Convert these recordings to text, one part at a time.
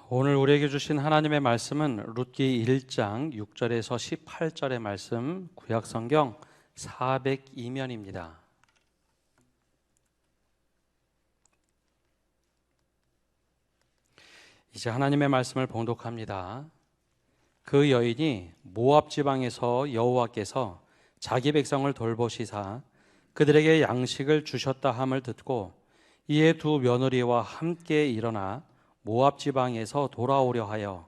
오늘 우리에게 주신 하나님의 말씀은 룻기 1장 6절에서 18절의 말씀, 구약성경 402면입니다. 이제 하나님의 말씀을 봉독합니다. 그 여인이 모압 지방에서 여호와께서 자기 백성을 돌보시사 그들에게 양식을 주셨다 함을 듣고 이에 두 며느리와 함께 일어나 모압 지방에서 돌아오려 하여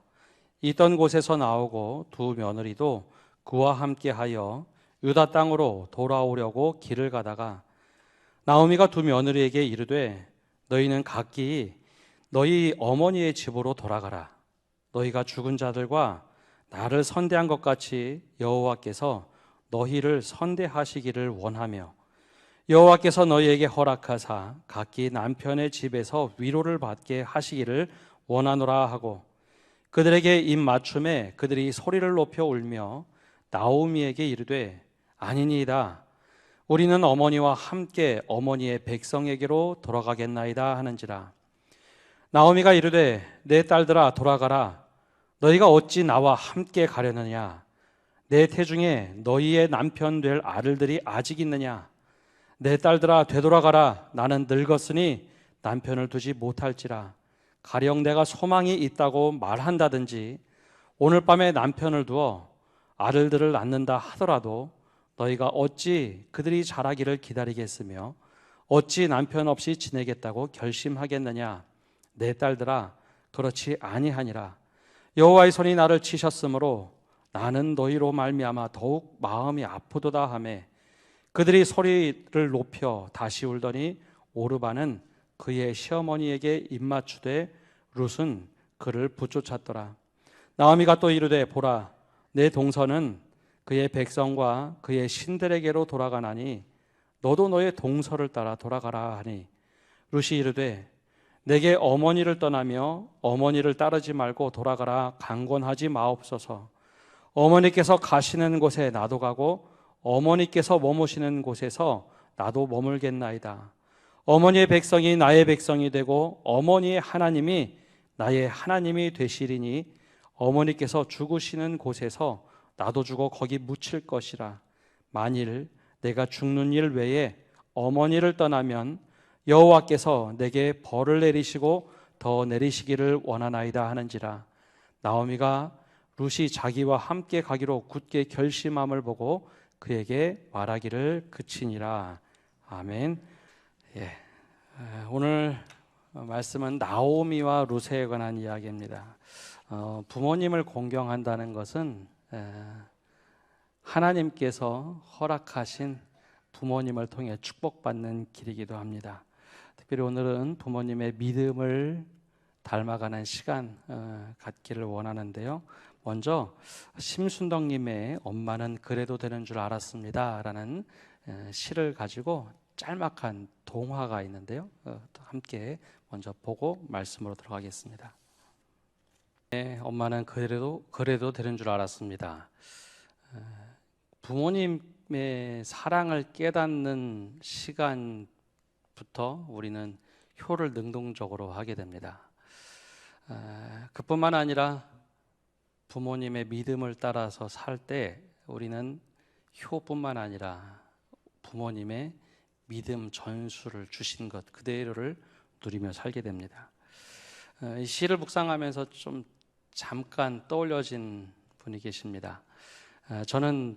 있던 곳에서 나오고 두 며느리도 그와 함께하여 유다 땅으로 돌아오려고 길을 가다가 나오미가 두 며느리에게 이르되 너희는 각기 너희 어머니의 집으로 돌아가라. 너희가 죽은 자들과 나를 선대한 것 같이 여호와께서 너희를 선대하시기를 원하며 여호와께서 너희에게 허락하사 각기 남편의 집에서 위로를 받게 하시기를 원하노라 하고 그들에게 입맞춤에 그들이 소리를 높여 울며 나오미에게 이르되 아니니이다. 우리는 어머니와 함께 어머니의 백성에게로 돌아가겠나이다 하는지라. 나오미가 이르되 내 딸들아 돌아가라. 너희가 어찌 나와 함께 가려느냐. 내 태중에 너희의 남편 될 아들들이 아직 있느냐. 내 딸들아 되돌아가라. 나는 늙었으니 남편을 두지 못할지라. 가령 내가 소망이 있다고 말한다든지 오늘 밤에 남편을 두어 아들들을 낳는다 하더라도 너희가 어찌 그들이 자라기를 기다리겠으며 어찌 남편 없이 지내겠다고 결심하겠느냐. 내 딸들아 그렇지 아니하니라. 여호와의 손이 나를 치셨으므로 나는 너희로 말미암아 더욱 마음이 아프도다 하매 그들이 소리를 높여 다시 울더니 오르바는 그의 시어머니에게 입맞추되 룻은 그를 붙쫓았더라. 나오미가 또 이르되 보라 내 동서는 그의 백성과 그의 신들에게로 돌아가나니 너도 너의 동서를 따라 돌아가라 하니 룻이 이르되 내게 어머니를 떠나며 어머니를 따르지 말고 돌아가라 강권하지 마옵소서. 어머니께서 가시는 곳에 나도 가고 어머니께서 머무시는 곳에서 나도 머물겠나이다. 어머니의 백성이 나의 백성이 되고 어머니의 하나님이 나의 하나님이 되시리니 어머니께서 죽으시는 곳에서 나도 죽어 거기 묻힐 것이라. 만일 내가 죽는 일 외에 어머니를 떠나면 여호와께서 내게 벌을 내리시고 더 내리시기를 원하나이다 하는지라. 나오미가 룻이 자기와 함께 가기로 굳게 결심함을 보고 그에게 말하기를 그치니라. 아멘. 오늘 말씀은 나오미와 룻에 관한 이야기입니다. 부모님을 공경한다는 것은 하나님께서 허락하신 부모님을 통해 축복받는 길이기도 합니다. 특별히 오늘은 부모님의 믿음을 닮아가는 시간 갖기를 원하는데요. 먼저 심순덕님의 엄마는 그래도 되는 줄 알았습니다 라는 시를 가지고 짤막한 동화가 있는데요. 함께 먼저 보고 말씀으로 들어가겠습니다. 엄마는 그래도 되는 줄 알았습니다. 부모님의 사랑을 깨닫는 시간부터 우리는 효를 능동적으로 하게 됩니다. 그뿐만 아니라 부모님의 믿음을 따라서 살 때 우리는 효뿐만 아니라 부모님의 믿음 전수를 주신 것 그대로를 누리며 살게 됩니다. 이 시를 묵상하면서 좀 잠깐 떠올려진 분이 계십니다. 저는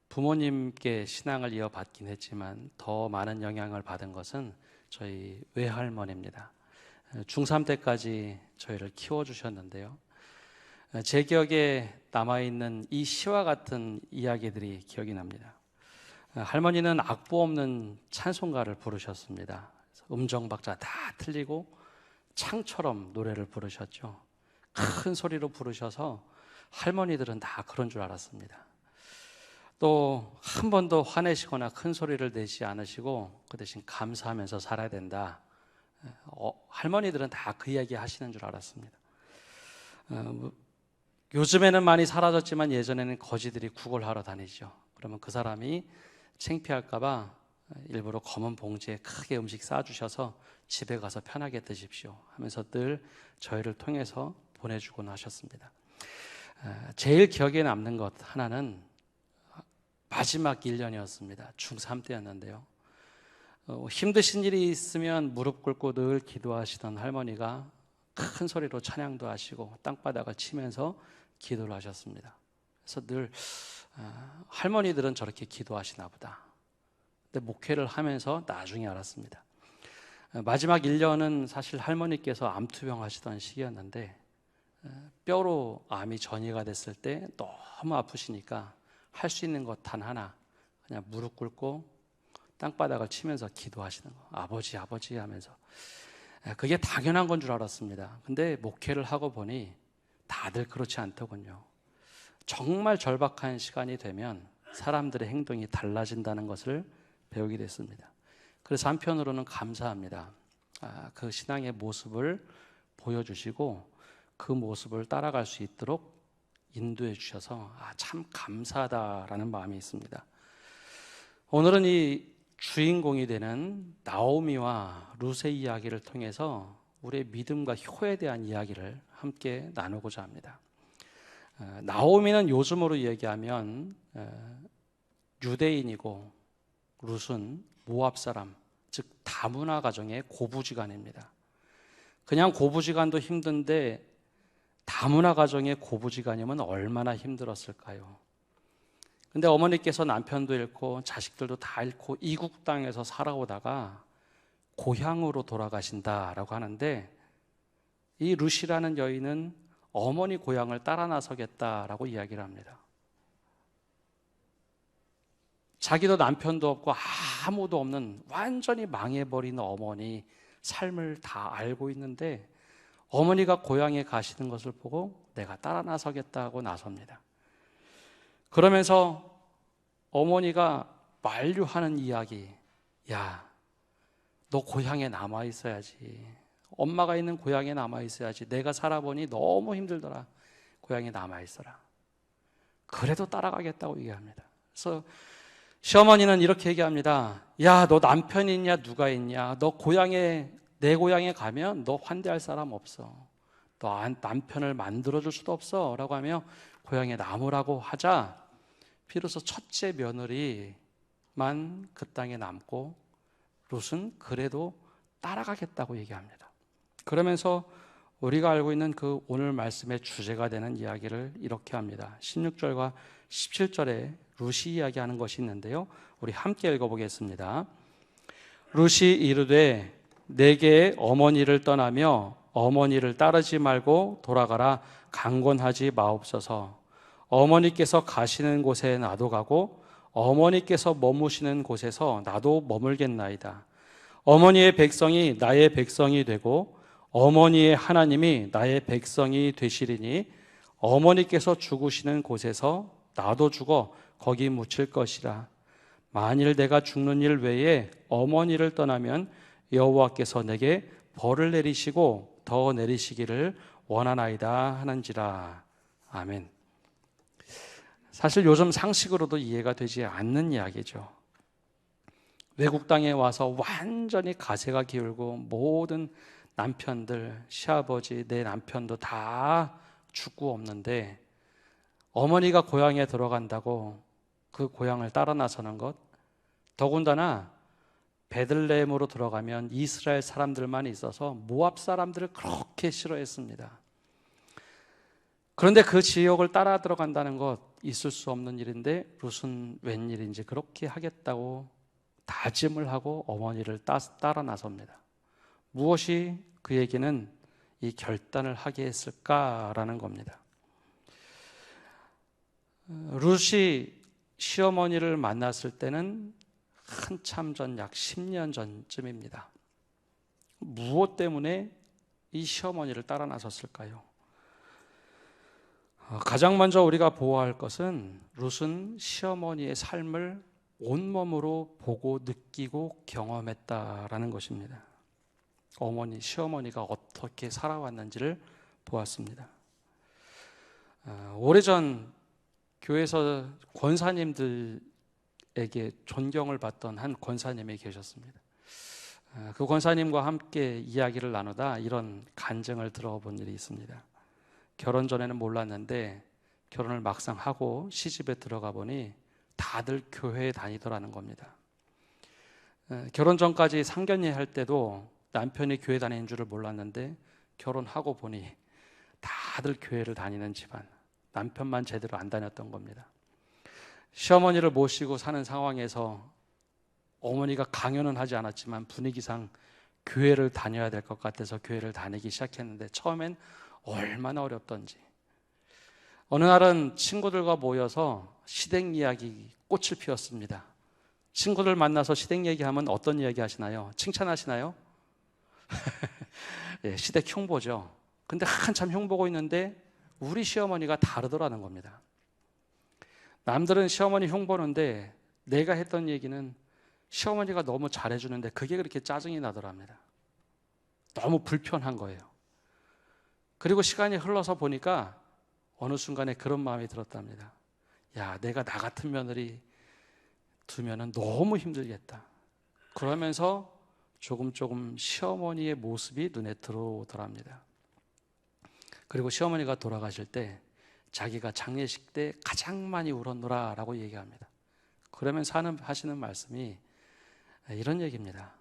부모님께 신앙을 이어받긴 했지만 더 많은 영향을 받은 것은 저희 외할머니입니다. 중3 때까지 저희를 키워주셨는데요. 제 기억에 남아있는 이 시와 같은 이야기들이 기억이 납니다. 할머니는 악보 없는 찬송가를 부르셨습니다. 음정박자 다 틀리고 창처럼 노래를 부르셨죠. 큰 소리로 부르셔서 할머니들은 다 그런 줄 알았습니다. 또 한 번도 화내시거나 큰 소리를 내지 않으시고 그 대신 감사하면서 살아야 된다. 할머니들은 다 그 이야기 하시는 줄 알았습니다. 요즘에는 많이 사라졌지만 예전에는 거지들이 구걸하러 다니죠. 그러면 그 사람이 창피할까 봐 일부러 검은 봉지에 크게 음식 싸주셔서 집에 가서 편하게 드십시오 하면서 늘 저희를 통해서 보내주곤 하셨습니다. 제일 기억에 남는 것 하나는 마지막 1년이었습니다. 중3 때였는데요. 힘드신 일이 있으면 무릎 꿇고 늘 기도하시던 할머니가 큰 소리로 찬양도 하시고 땅바닥을 치면서 기도를 하셨습니다. 그래서 늘 할머니들은 저렇게 기도하시나 보다. 근데 목회를 하면서 나중에 알았습니다. 마지막 1년은 사실 할머니께서 암투병 하시던 시기였는데 뼈로 암이 전이가 됐을 때 너무 아프시니까 할 수 있는 것 단 하나, 그냥 무릎 꿇고 땅바닥을 치면서 기도하시는 거. 아버지 아버지 하면서. 그게 당연한 건 줄 알았습니다. 근데 목회를 하고 보니 다들 그렇지 않더군요. 정말 절박한 시간이 되면 사람들의 행동이 달라진다는 것을 배우게 됐습니다. 그래서 한편으로는 감사합니다. 그 신앙의 모습을 보여주시고 그 모습을 따라갈 수 있도록 인도해 주셔서 참 감사하다라는 마음이 있습니다. 오늘은 이 주인공이 되는 나오미와 룻의 이야기를 통해서 우리의 믿음과 효에 대한 이야기를 함께 나누고자 합니다. 나오미는 요즘으로 얘기하면 유대인이고 룻은 모압 사람, 즉 다문화 가정의 고부지간입니다. 그냥 고부지간도 힘든데 다문화 가정의 고부지간이면 얼마나 힘들었을까요? 근데 어머니께서 남편도 잃고 자식들도 다 잃고 이국 땅에서 살아오다가 고향으로 돌아가신다라고 하는데 이 룻이라는 여인은 어머니 고향을 따라 나서겠다라고 이야기를 합니다. 자기도 남편도 없고 아무도 없는 완전히 망해버린 어머니 삶을 다 알고 있는데 어머니가 고향에 가시는 것을 보고 내가 따라 나서겠다고 나섭니다. 그러면서 어머니가 만류하는 이야기, 야, 너 고향에 남아 있어야지. 엄마가 있는 고향에 남아 있어야지. 내가 살아보니 너무 힘들더라. 고향에 남아 있어라. 그래도 따라가겠다고 얘기합니다. 그래서 시어머니는 이렇게 얘기합니다. 야, 너 남편 있냐? 누가 있냐? 너 내 고향에 가면 너 환대할 사람 없어. 너 남편을 만들어줄 수도 없어. 라고 하며 고향에 남으라고 하자 비로소 첫째 며느리만 그 땅에 남고 룻은 그래도 따라가겠다고 얘기합니다. 그러면서 우리가 알고 있는 그 오늘 말씀의 주제가 되는 이야기를 이렇게 합니다. 16절과 17절에 룻이 이야기하는 것이 있는데요. 우리 함께 읽어보겠습니다. 룻이 이르되 내게 어머니를 떠나며 어머니를 따르지 말고 돌아가라 강권하지 마옵소서. 어머니께서 가시는 곳에 나도 가고 어머니께서 머무시는 곳에서 나도 머물겠나이다. 어머니의 백성이 나의 백성이 되고 어머니의 하나님이 나의 백성이 되시리니 어머니께서 죽으시는 곳에서 나도 죽어 거기 묻힐 것이라. 만일 내가 죽는 일 외에 어머니를 떠나면 여호와께서 내게 벌을 내리시고 더 내리시기를 원하나이다 하는지라. 아멘. 사실 요즘 상식으로도 이해가 되지 않는 이야기죠. 외국 땅에 와서 완전히 가세가 기울고 모든 남편들, 시아버지, 내 남편도 다 죽고 없는데 어머니가 고향에 들어간다고 그 고향을 따라 나서는 것, 더군다나 베들레헴으로 들어가면 이스라엘 사람들만 있어서 모압 사람들을 그렇게 싫어했습니다. 그런데 그 지역을 따라 들어간다는 것 있을 수 없는 일인데 룻은 웬일인지 그렇게 하겠다고 다짐을 하고 어머니를 따라 나섭니다. 무엇이 그에게는 이 결단을 하게 했을까라는 겁니다. 룻이 시어머니를 만났을 때는 한참 전, 약 10년 전쯤입니다. 무엇 때문에 이 시어머니를 따라 나섰을까요? 가장 먼저 우리가 보아할 것은 룻은 시어머니의 삶을 온몸으로 보고 느끼고 경험했다라는 것입니다. 시어머니가 어떻게 살아왔는지를 보았습니다. 오래전 교회에서 권사님들에게 존경을 받던 한 권사님이 계셨습니다. 그 권사님과 함께 이야기를 나누다 이런 간증을 들어본 일이 있습니다. 결혼 전에는 몰랐는데 결혼을 막상 하고 시집에 들어가 보니 다들 교회에 다니더라는 겁니다. 결혼 전까지 상견례 할 때도 남편이 교회 다니는 줄을 몰랐는데 결혼하고 보니 다들 교회를 다니는 집안, 남편만 제대로 안 다녔던 겁니다. 시어머니를 모시고 사는 상황에서 어머니가 강요는 하지 않았지만 분위기상 교회를 다녀야 될 것 같아서 교회를 다니기 시작했는데 처음엔 얼마나 어렵던지. 어느 날은 친구들과 모여서 시댁 이야기 꽃을 피웠습니다. 친구들 만나서 시댁 얘기하면 어떤 이야기 하시나요? 칭찬하시나요? 예, 시댁 흉보죠. 근데 한참 흉보고 있는데 우리 시어머니가 다르더라는 겁니다. 남들은 시어머니 흉보는데 내가 했던 얘기는 시어머니가 너무 잘해주는데 그게 그렇게 짜증이 나더랍니다. 너무 불편한 거예요. 그리고 시간이 흘러서 보니까 어느 순간에 그런 마음이 들었답니다. 야, 내가 나 같은 며느리 두면은 너무 힘들겠다. 그러면서 조금 시어머니의 모습이 눈에 들어오더랍니다. 그리고 시어머니가 돌아가실 때 자기가 장례식 때 가장 많이 울었노라 라고 얘기합니다. 그러면서 하시는 말씀이 이런 얘기입니다.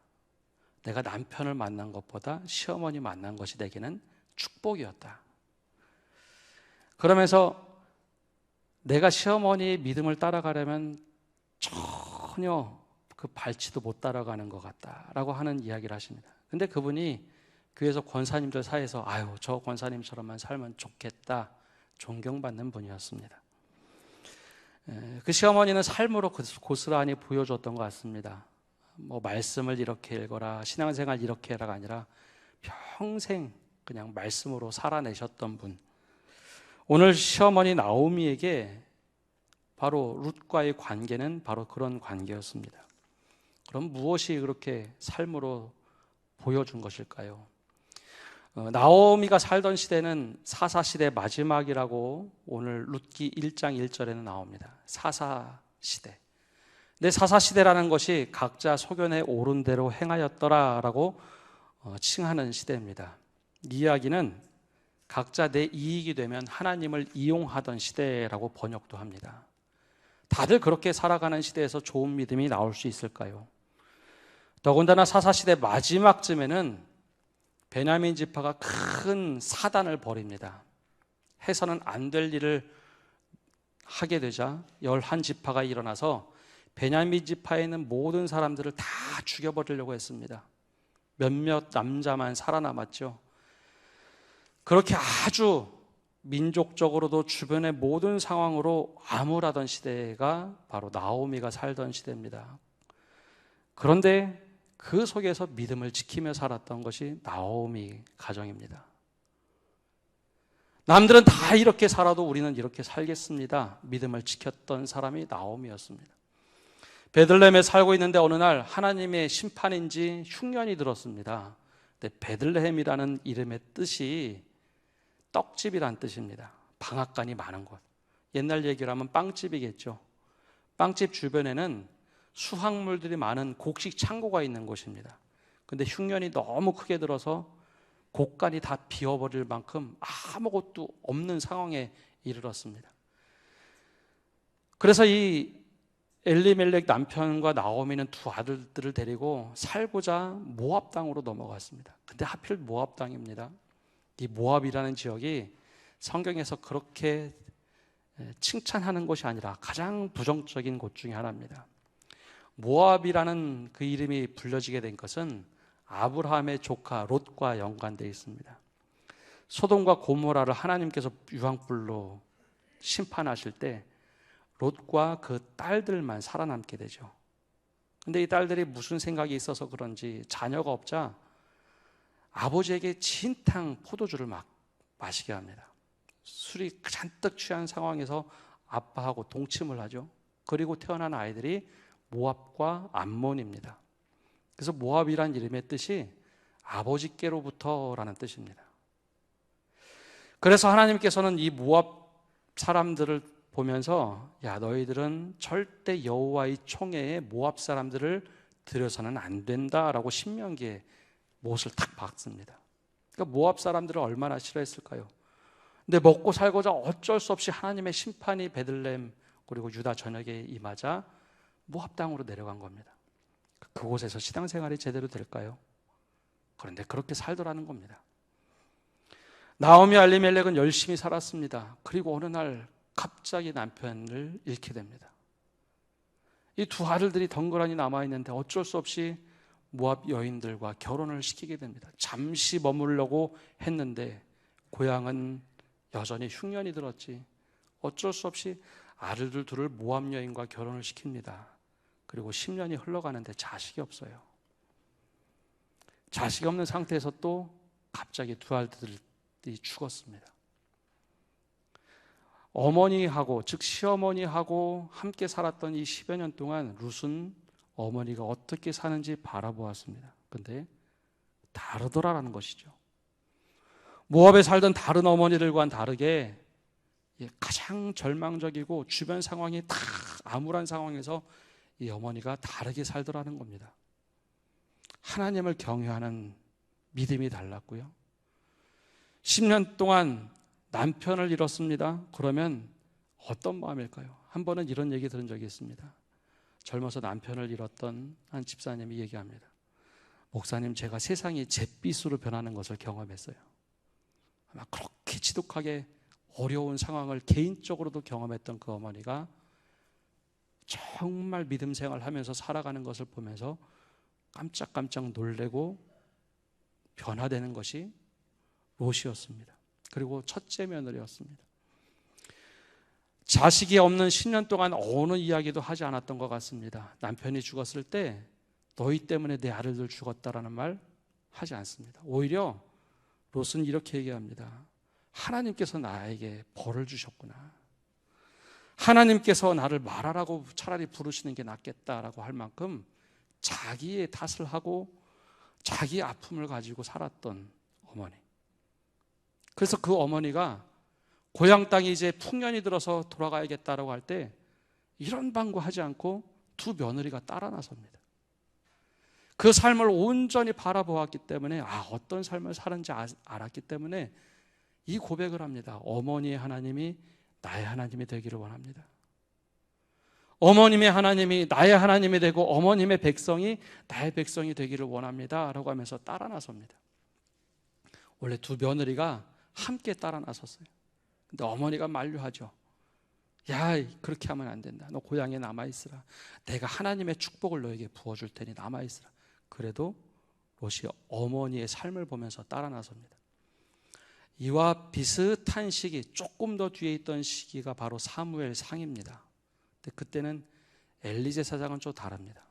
내가 남편을 만난 것보다 시어머니 만난 것이 내게는 축복이었다. 그러면서 내가 시어머니의 믿음을 따라가려면 전혀 그 발치도 못 따라가는 것 같다라고 하는 이야기를 하십니다. 근데 그분이 교회에서 권사님들 사이에서 아유, 저 권사님처럼만 살면 좋겠다 존경받는 분이었습니다. 그 시어머니는 삶으로 고스란히 보여줬던 것 같습니다. 뭐 말씀을 이렇게 읽어라, 신앙생활 이렇게 해라가 아니라 평생 그냥 말씀으로 살아내셨던 분. 오늘 시어머니 나오미에게 바로 룻과의 관계는 바로 그런 관계였습니다. 그럼 무엇이 그렇게 삶으로 보여준 것일까요? 나오미가 살던 시대는 사사시대 마지막이라고 오늘 룻기 1장 1절에는 나옵니다. 사사시대. 근데 사사시대라는 것이 각자 소견에 옳은 대로 행하였더라라고 칭하는 시대입니다. 이 이야기는 각자 내 이익이 되면 하나님을 이용하던 시대라고 번역도 합니다. 다들 그렇게 살아가는 시대에서 좋은 믿음이 나올 수 있을까요? 더군다나 사사시대 마지막쯤에는 베냐민 지파가 큰 사단을 벌입니다. 해서는 안 될 일을 하게 되자 11지파가 일어나서 베냐민 지파에 있는 모든 사람들을 다 죽여버리려고 했습니다. 몇몇 남자만 살아남았죠. 그렇게 아주 민족적으로도 주변의 모든 상황으로 암울하던 시대가 바로 나오미가 살던 시대입니다. 그런데 그 속에서 믿음을 지키며 살았던 것이 나오미 가정입니다. 남들은 다 이렇게 살아도 우리는 이렇게 살겠습니다. 믿음을 지켰던 사람이 나오미였습니다. 베들레헴에 살고 있는데 어느 날 하나님의 심판인지 흉년이 들었습니다. 근데 베들레헴이라는 이름의 뜻이 떡집이란 뜻입니다. 방앗간이 많은 곳. 옛날 얘기로 하면 빵집이겠죠. 빵집 주변에는 수확물들이 많은 곡식 창고가 있는 곳입니다. 근데 흉년이 너무 크게 들어서 곡간이 다 비어버릴 만큼 아무것도 없는 상황에 이르렀습니다. 그래서 이 엘리멜렉 남편과 나오미는 두 아들들을 데리고 살고자 모압 땅으로 넘어갔습니다. 근데 하필 모압 땅입니다. 이 모압이라는 지역이 성경에서 그렇게 칭찬하는 곳이 아니라 가장 부정적인 곳 중에 하나입니다. 모압이라는 그 이름이 불려지게 된 것은 아브라함의 조카 롯과 연관되어 있습니다. 소돔과 고모라를 하나님께서 유황불로 심판하실 때 롯과 그 딸들만 살아남게 되죠. 근데 이 딸들이 무슨 생각이 있어서 그런지 자녀가 없자 아버지에게 진탕 포도주를 막 마시게 합니다. 술이 잔뜩 취한 상황에서 아빠하고 동침을 하죠. 그리고 태어난 아이들이 모압과 암몬입니다. 그래서 모압이란 이름의 뜻이 아버지께로부터라는 뜻입니다. 그래서 하나님께서는 이 모압 사람들을 보면서 야, 너희들은 절대 여호와의 총회에 모압 사람들을 들여서는 안 된다라고 신명기에 못을 탁 박습니다. 그러니까 모압 사람들을 얼마나 싫어했을까요? 근데 먹고 살고자 어쩔 수 없이 하나님의 심판이 베들레헴 그리고 유다 전역에 임하자 모압 땅으로 내려간 겁니다. 그곳에서 신앙생활이 제대로 될까요? 그런데 그렇게 살더라는 겁니다. 나오미 알리멜렉은 열심히 살았습니다. 그리고 어느 날 갑자기 남편을 잃게 됩니다. 이 두 아들들이 덩그러니 남아있는데 어쩔 수 없이 모압 여인들과 결혼을 시키게 됩니다. 잠시 머무르려고 했는데 고향은 여전히 흉년이 들었지 어쩔 수 없이 아들들 둘을 모압 여인과 결혼을 시킵니다. 그리고 10년이 흘러가는데 자식이 없어요. 자식이 없는 상태에서 또 갑자기 두 아들들이 죽었습니다. 어머니하고 즉 시어머니하고 함께 살았던 이 10여 년 동안 룻은 어머니가 어떻게 사는지 바라보았습니다. 그런데 다르더라라는 것이죠. 모압에 살던 다른 어머니들과는 다르게 가장 절망적이고 주변 상황이 다 암울한 상황에서 이 어머니가 다르게 살더라는 겁니다. 하나님을 경외하는 믿음이 달랐고요. 10년 동안 남편을 잃었습니다. 그러면 어떤 마음일까요? 한 번은 이런 얘기 들은 적이 있습니다. 젊어서 남편을 잃었던 한 집사님이 얘기합니다. 목사님, 제가 세상이 잿빛으로 변하는 것을 경험했어요. 아마 그렇게 지독하게 어려운 상황을 개인적으로도 경험했던 그 어머니가 정말 믿음 생활하면서 살아가는 것을 보면서 깜짝깜짝 놀래고 변화되는 것이 롯이었습니다. 그리고 첫째 며느리였습니다. 자식이 없는 10년 동안 어느 이야기도 하지 않았던 것 같습니다. 남편이 죽었을 때 너희 때문에 내 아들들 죽었다라는 말 하지 않습니다. 오히려 롯은 이렇게 얘기합니다. 하나님께서 나에게 벌을 주셨구나. 하나님께서 나를 말하라고 차라리 부르시는 게 낫겠다라고 할 만큼 자기의 탓을 하고 자기의 아픔을 가지고 살았던 어머니. 그래서 그 어머니가 고향 땅이 이제 풍년이 들어서 돌아가야겠다라고 할 때 이런 방구하지 않고 두 며느리가 따라 나섭니다. 그 삶을 온전히 바라보았기 때문에 어떤 삶을 사는지 알았기 때문에 이 고백을 합니다. 어머니의 하나님이 나의 하나님이 되기를 원합니다. 어머님의 하나님이 나의 하나님이 되고 어머님의 백성이 나의 백성이 되기를 원합니다 라고 하면서 따라 나섭니다. 원래 두 며느리가 함께 따라 나섰어요. 근데 어머니가 만류하죠. 야, 그렇게 하면 안 된다. 너 고향에 남아있으라. 내가 하나님의 축복을 너에게 부어줄 테니 남아있으라. 그래도 롯이 어머니의 삶을 보면서 따라 나섭니다. 이와 비슷한 시기, 조금 더 뒤에 있던 시기가 바로 사무엘 상입니다. 근데 그때는 엘리 제사장은 좀 다릅니다.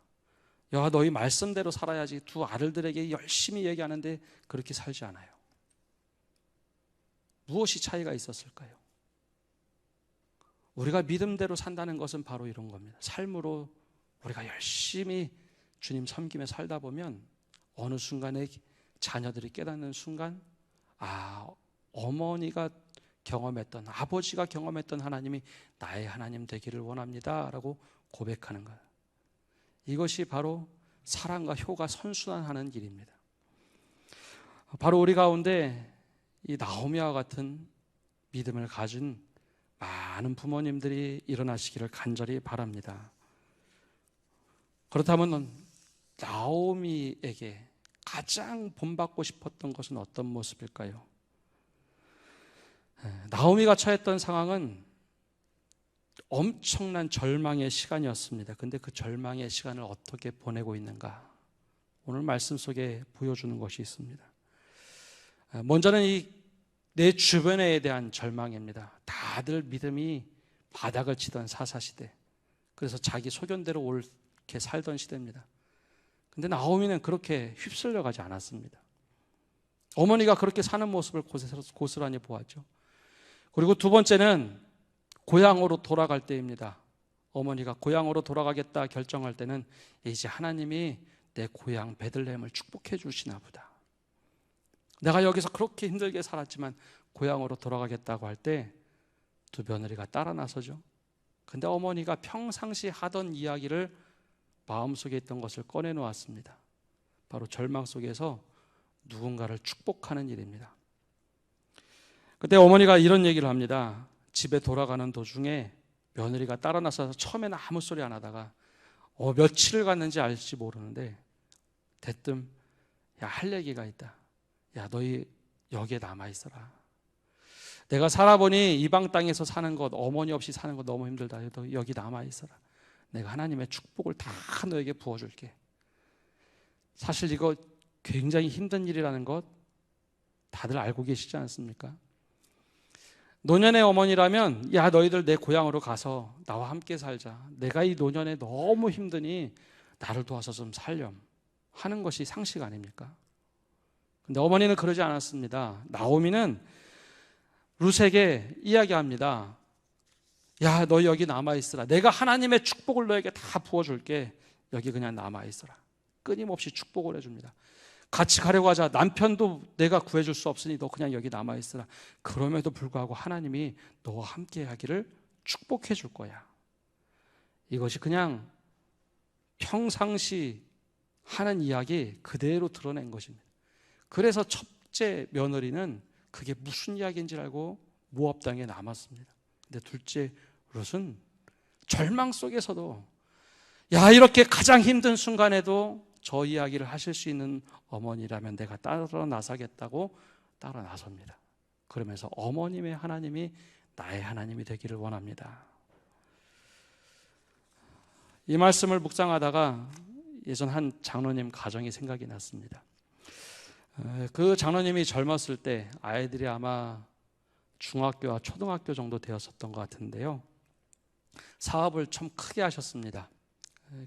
야, 너희 말씀대로 살아야지. 두 아들들에게 열심히 얘기하는데 그렇게 살지 않아요. 무엇이 차이가 있었을까요? 우리가 믿음대로 산다는 것은 바로 이런 겁니다. 삶으로 우리가 열심히 주님 섬기며 살다 보면 어느 순간에 자녀들이 깨닫는 순간 어머니가 경험했던, 아버지가 경험했던 하나님이 나의 하나님 되기를 원합니다 라고 고백하는 거예요. 이것이 바로 사랑과 효가 선순환하는 일입니다. 바로 우리 가운데 이 나오미와 같은 믿음을 가진 많은 부모님들이 일어나시기를 간절히 바랍니다. 그렇다면 나오미에게 가장 본받고 싶었던 것은 어떤 모습일까요? 나오미가 처했던 상황은 엄청난 절망의 시간이었습니다. 근데 그 절망의 시간을 어떻게 보내고 있는가? 오늘 말씀 속에 보여주는 것이 있습니다. 먼저는 내 주변에 대한 절망입니다. 다들 믿음이 바닥을 치던 사사시대. 그래서 자기 소견대로 옳게 살던 시대입니다. 근데 나오미는 그렇게 휩쓸려 가지 않았습니다. 어머니가 그렇게 사는 모습을 고스란히 보았죠. 그리고 두 번째는 고향으로 돌아갈 때입니다. 어머니가 고향으로 돌아가겠다 결정할 때는 이제 하나님이 내 고향 베들레헴을 축복해 주시나 보다. 내가 여기서 그렇게 힘들게 살았지만 고향으로 돌아가겠다고 할 때 두 며느리가 따라 나서죠. 근데 어머니가 평상시 하던 이야기를 마음속에 있던 것을 꺼내놓았습니다. 바로 절망 속에서 누군가를 축복하는 일입니다. 그때 어머니가 이런 얘기를 합니다. 집에 돌아가는 도중에 며느리가 따라 나서서 처음에는 아무 소리 안 하다가 며칠을 갔는지 알지 모르는데 대뜸 야, 할 얘기가 있다. 야, 너희 여기에 남아있어라. 내가 살아보니 이방 땅에서 사는 것, 어머니 없이 사는 것 너무 힘들다. 너 여기 남아있어라. 내가 하나님의 축복을 다 너에게 부어줄게. 사실 이거 굉장히 힘든 일이라는 것 다들 알고 계시지 않습니까? 노년의 어머니라면 야, 너희들 내 고향으로 가서 나와 함께 살자. 내가 이 노년에 너무 힘드니 나를 도와서 좀 살렴 하는 것이 상식 아닙니까? 근데 어머니는 그러지 않았습니다. 나오미는 룻에게 이야기합니다. 야, 너 여기 남아있으라. 내가 하나님의 축복을 너에게 다 부어줄게. 여기 그냥 남아있어라. 끊임없이 축복을 해줍니다. 같이 가려고 하자. 남편도 내가 구해줄 수 없으니 너 그냥 여기 남아있으라. 그럼에도 불구하고 하나님이 너와 함께 하기를 축복해 줄 거야. 이것이 그냥 평상시 하는 이야기 그대로 드러낸 것입니다. 그래서 첫째 며느리는 그게 무슨 이야기인지 알고 모압 땅에 남았습니다. 근데 둘째 룻은 절망 속에서도 야, 이렇게 가장 힘든 순간에도 저 이야기를 하실 수 있는 어머니라면 내가 따라 나서겠다고 따라 나섭니다. 그러면서 어머님의 하나님이 나의 하나님이 되기를 원합니다. 이 말씀을 묵상하다가 예전 한 장로님 가정이 생각이 났습니다. 그 장로님이 젊었을 때 아이들이 아마 중학교와 초등학교 정도 되었었던 것 같은데요. 사업을 참 크게 하셨습니다.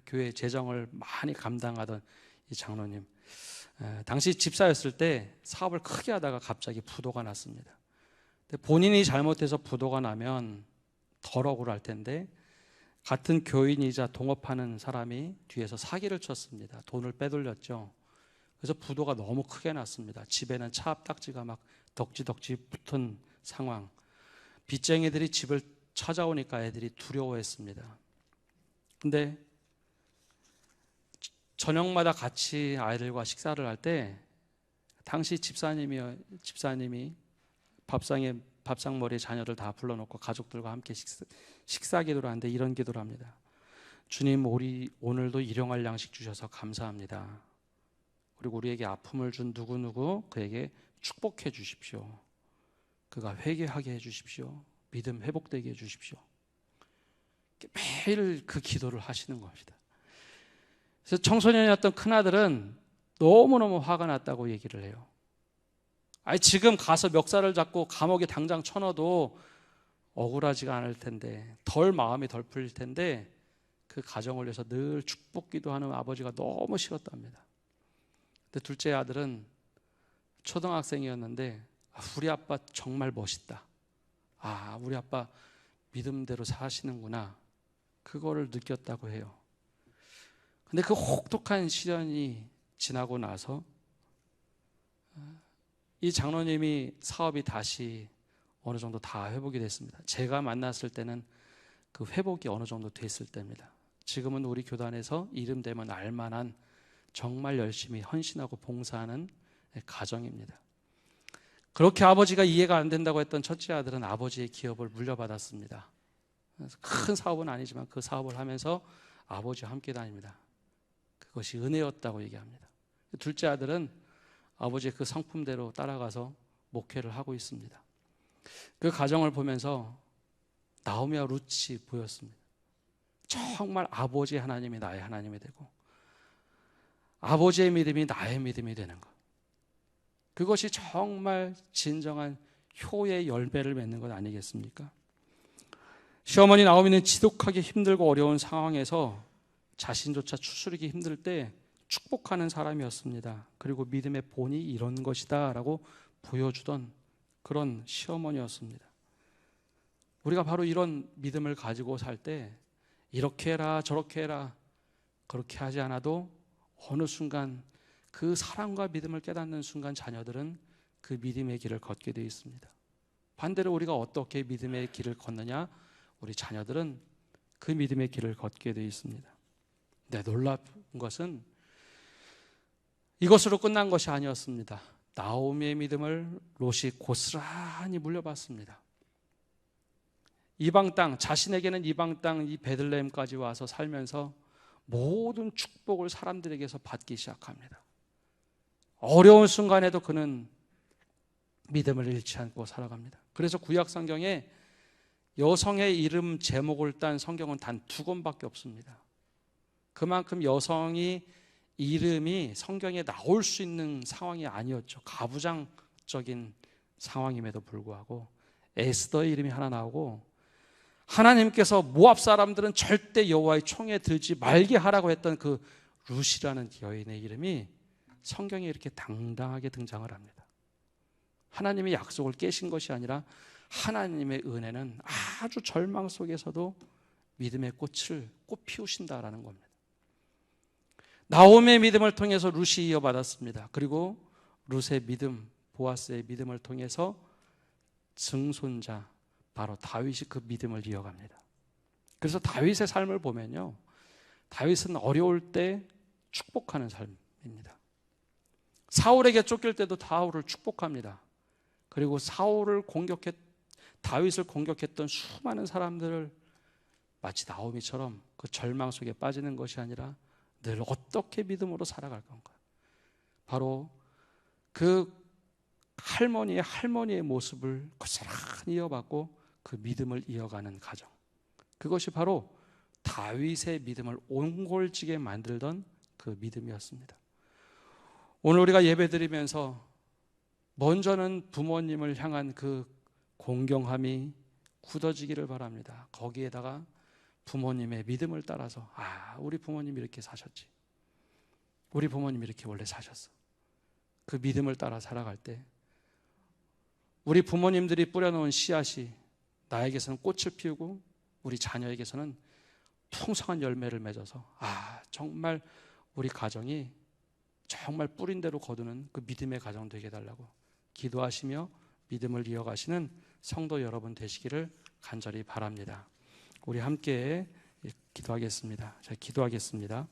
교회 재정을 많이 감당하던 이 장로님, 당시 집사였을 때 사업을 크게 하다가 갑자기 부도가 났습니다. 근데 본인이 잘못해서 부도가 나면 덜 억울할 텐데 같은 교인이자 동업하는 사람이 뒤에서 사기를 쳤습니다. 돈을 빼돌렸죠. 그래서 부도가 너무 크게 났습니다. 집에는 차 앞딱지가 막 덕지덕지 붙은 상황. 빚쟁이들이 집을 찾아오니까 애들이 두려워했습니다. 근데 저녁마다 같이 아이들과 식사를 할 때 당시 집사님이 밥상머리에 자녀를 다 불러놓고 가족들과 함께 식사 기도를 하는데 이런 기도를 합니다. 주님, 우리 오늘도 일용할 양식 주셔서 감사합니다. 그리고 우리에게 아픔을 준 누구누구 그에게 축복해 주십시오. 그가 회개하게 해 주십시오. 믿음 회복되게 해 주십시오. 매일 그 기도를 하시는 겁니다. 그래서 청소년이었던 큰아들은 너무너무 화가 났다고 얘기를 해요. 아니, 지금 가서 멱살을 잡고 감옥에 당장 쳐넣어도 억울하지가 않을 텐데, 마음이 덜 풀릴 텐데 그 가정을 위해서 늘 축복 기도하는 아버지가 너무 싫었답니다. 근데 둘째 아들은 초등학생이었는데 우리 아빠 정말 멋있다. 우리 아빠 믿음대로 사시는구나. 그거를 느꼈다고 해요. 근데 그 혹독한 시련이 지나고 나서 이 장로님이 사업이 다시 어느 정도 다 회복이 됐습니다. 제가 만났을 때는 그 회복이 어느 정도 됐을 때입니다. 지금은 우리 교단에서 이름 되면 알만한 정말 열심히 헌신하고 봉사하는 가정입니다. 그렇게 아버지가 이해가 안 된다고 했던 첫째 아들은 아버지의 기업을 물려받았습니다. 큰 사업은 아니지만 그 사업을 하면서 아버지와 함께 다닙니다. 그것이 은혜였다고 얘기합니다. 둘째 아들은 아버지의 그 성품대로 따라가서 목회를 하고 있습니다. 그 가정을 보면서 나오미와 룻이 보였습니다. 정말 아버지의 하나님이 나의 하나님이 되고 아버지의 믿음이 나의 믿음이 되는 것. 그것이 정말 진정한 효의 열매를 맺는 것 아니겠습니까? 시어머니 나오미는 지독하게 힘들고 어려운 상황에서 자신조차 추스르기 힘들 때 축복하는 사람이었습니다. 그리고 믿음의 본이 이런 것이다 라고 보여주던 그런 시어머니였습니다. 우리가 바로 이런 믿음을 가지고 살 때 이렇게 해라 저렇게 해라 그렇게 하지 않아도 어느 순간 그 사랑과 믿음을 깨닫는 순간 자녀들은 그 믿음의 길을 걷게 되어 있습니다. 반대로 우리가 어떻게 믿음의 길을 걷느냐, 우리 자녀들은 그 믿음의 길을 걷게 되어 있습니다. 네, 놀라운 것은 이것으로 끝난 것이 아니었습니다. 나오미의 믿음을 롯이 고스란히 물려받습니다. 이방 땅, 자신에게는 이방 땅 이 베들레헴까지 와서 살면서 모든 축복을 사람들에게서 받기 시작합니다. 어려운 순간에도 그는 믿음을 잃지 않고 살아갑니다. 그래서 구약 성경에 여성의 이름 제목을 딴 성경은 단 2권밖에 없습니다. 그만큼 여성이 이름이 성경에 나올 수 있는 상황이 아니었죠. 가부장적인 상황임에도 불구하고 에스더의 이름이 하나 나오고, 하나님께서 모압 사람들은 절대 여호와의 총에 들지 말게 하라고 했던 그 룻이라는 여인의 이름이 성경에 이렇게 당당하게 등장을 합니다. 하나님의 약속을 깨신 것이 아니라 하나님의 은혜는 아주 절망 속에서도 믿음의 꽃을 꽃 피우신다라는 겁니다. 나오미의 믿음을 통해서 룻이 이어받았습니다. 그리고 룻의 믿음, 보아스의 믿음을 통해서 증손자 바로 다윗이 그 믿음을 이어갑니다. 그래서 다윗의 삶을 보면요, 다윗은 어려울 때 축복하는 삶입니다. 사울에게 쫓길 때도 사울을 축복합니다. 그리고 다윗을 공격했던 수많은 사람들을 마치 나오미처럼 그 절망 속에 빠지는 것이 아니라 늘 어떻게 믿음으로 살아갈 건가. 바로 그 할머니의 모습을 고스란히 이어받고 그 믿음을 이어가는 가정. 그것이 바로 다윗의 믿음을 옹골지게 만들던 그 믿음이었습니다. 오늘 우리가 예배드리면서 먼저는 부모님을 향한 그 공경함이 굳어지기를 바랍니다. 거기에다가 부모님의 믿음을 따라서 우리 부모님이 이렇게 사셨지, 우리 부모님이 이렇게 원래 사셨어, 그 믿음을 따라 살아갈 때 우리 부모님들이 뿌려놓은 씨앗이 나에게서는 꽃을 피우고 우리 자녀에게서는 풍성한 열매를 맺어서 정말 우리 가정이 정말 뿌린 대로 거두는 그 믿음의 가정 되게 해달라고 기도하시며 믿음을 이어가시는 성도 여러분 되시기를 간절히 바랍니다. 우리 함께 기도하겠습니다. 제가 기도하겠습니다.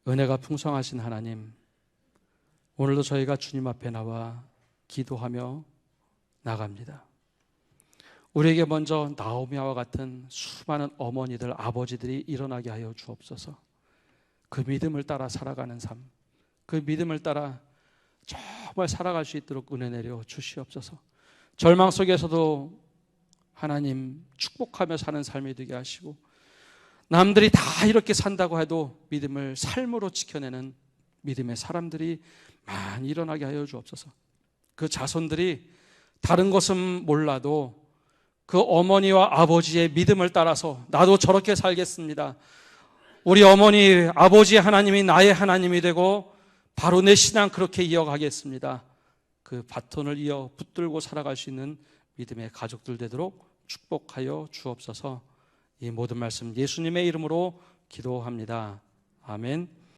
은혜가 풍성하신 하나님, 오늘도 저희가 주님 앞에 나와 기도하며 나갑니다. 우리에게 먼저 나오미와 같은 수많은 어머니들, 아버지들이 일어나게 하여 주옵소서. 그 믿음을 따라 살아가는 삶, 그 믿음을 따라 정말 살아갈 수 있도록 은혜 내려 주시옵소서. 절망 속에서도 하나님 축복하며 사는 삶이 되게 하시고, 남들이 다 이렇게 산다고 해도 믿음을 삶으로 지켜내는 믿음의 사람들이 많이 일어나게 하여 주옵소서. 그 자손들이 다른 것은 몰라도 그 어머니와 아버지의 믿음을 따라서 나도 저렇게 살겠습니다, 우리 어머니 아버지의 하나님이 나의 하나님이 되고 바로 내 신앙 그렇게 이어가겠습니다, 그 바톤을 이어 붙들고 살아갈 수 있는 믿음의 가족들 되도록 축복하여 주옵소서. 이 모든 말씀 예수님의 이름으로 기도합니다. 아멘.